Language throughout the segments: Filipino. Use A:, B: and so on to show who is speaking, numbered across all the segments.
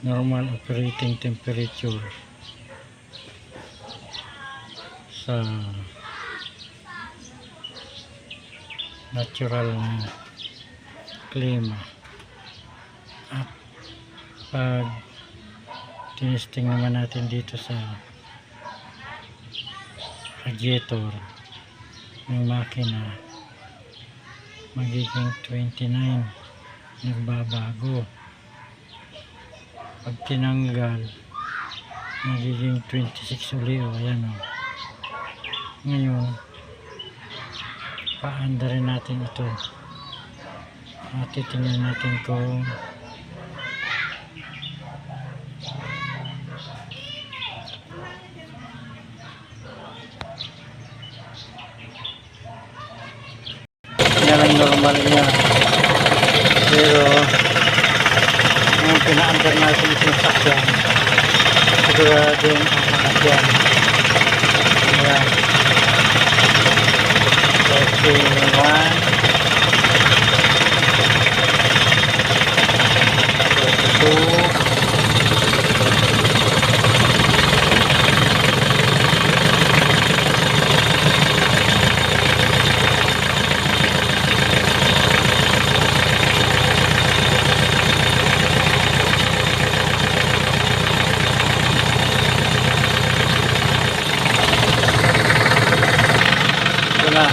A: normal operating temperature sa natural na klima. At pag tinesting naman natin dito sa radiator ng makina, magiging 29, nagbabago. Pag tinanggal, magiging 26 uli. O ayan o. Ngayon paanda rin natin ito at titingnan natin kung yan ang normal niya. Pero nung pinaandar natin itong sakyan, sigurado yung angat yan. Ayan. Okay, 1, 2, na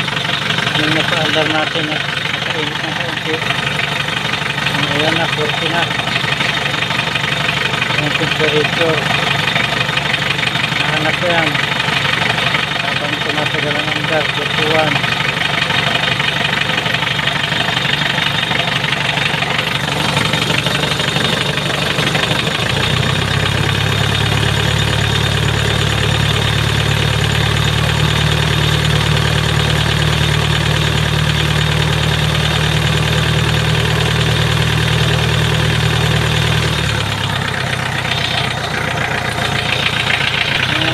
A: yung napaandar natin na nakainit ng kaunti. Ayan na, 40 na yung temperature. Nahanap ko yan habang tumatagal ang andar, 41.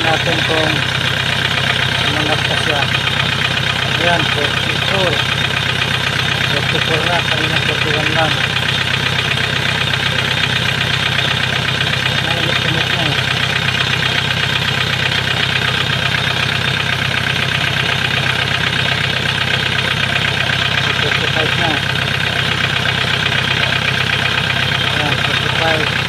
A: Natin kung umangat pa siya. Ayan, 44 na, kanina 41 lang. Nainit-init na eh. Na. Ayan, 45.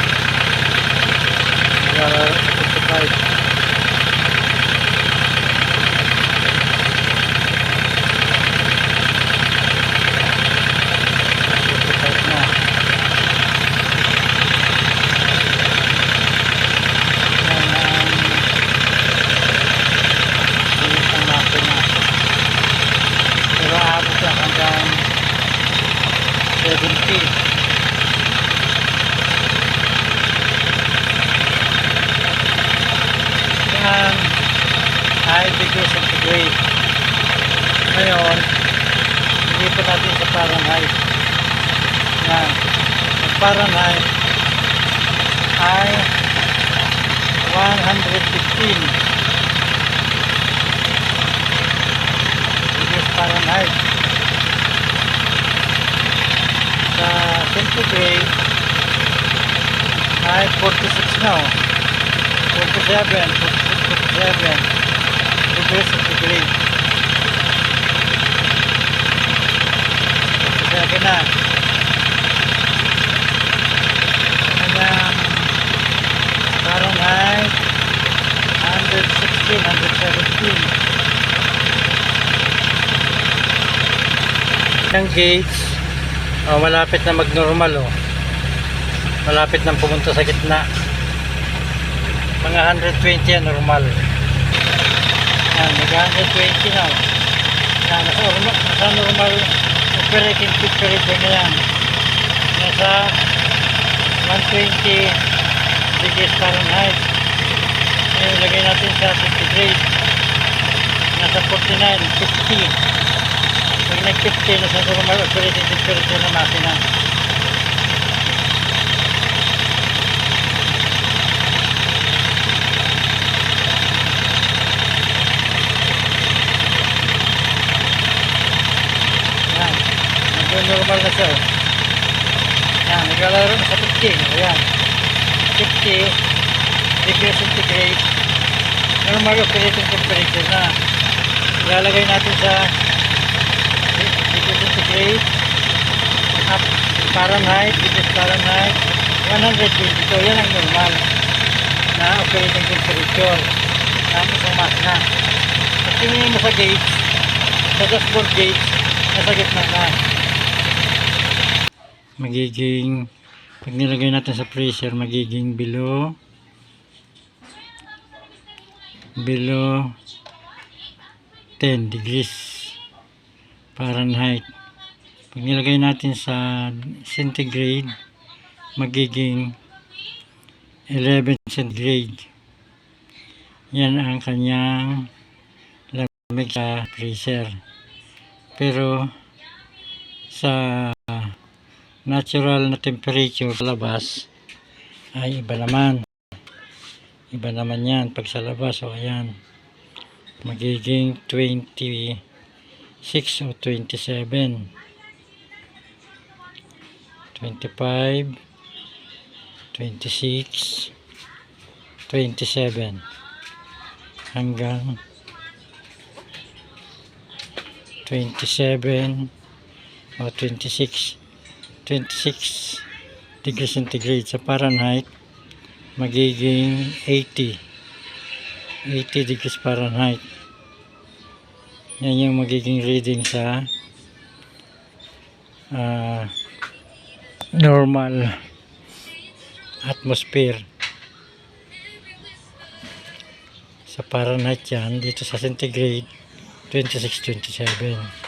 A: High degree centigrade. Ngayon, hindi pa natin sa Fahrenheit. Yan. Ang Fahrenheit ay 115 degrees Fahrenheit. Sa centigrade ay 46 na. 47 degrees centigrade. Sabi na hanggang Fahrenheit 116, 117. Ang gauge malapit na mag-normal. Malapit na pumunta sa gitna. Mga 120 yan normal. Yan, nag-120 na. Yan, nasa normal operating temperature na yan. Nasa 120 degrees Fahrenheit. Ngayon, ilagay natin sa centigrade. Nasa 49, 50. Pag nag-50, nasa normal operating temperature na makina. Normal na siya. Yan, naglalaro na sa 15. Ayan. 50 degrees centigrade, normal operating temperature na. Ilalagay natin sa degrees centigrade, up Fahrenheit, degrees Fahrenheit, 122. Yan ang normal na operating temperature. Tapos ang makina. At tingin mo sa gauge, sa dashboard gauge, nasa gitna na. Magiging, pag nilagay natin sa freezer, magiging below 10 degrees Fahrenheit. Pag nilagay natin sa centigrade, magiging 11 centigrade. Yan ang kanyang lamig sa freezer. Pero sa natural na temperature sa labas ay iba naman. Iba naman yan pag sa labas. O ayan, magiging 26 o 27, 25, 26, 27 hanggang 27 o 26 degrees centigrade. Sa Fahrenheit magiging 80 degrees Fahrenheit. Yan yung magiging reading sa normal atmosphere. Sa Fahrenheit yan, dito sa centigrade 26, 27.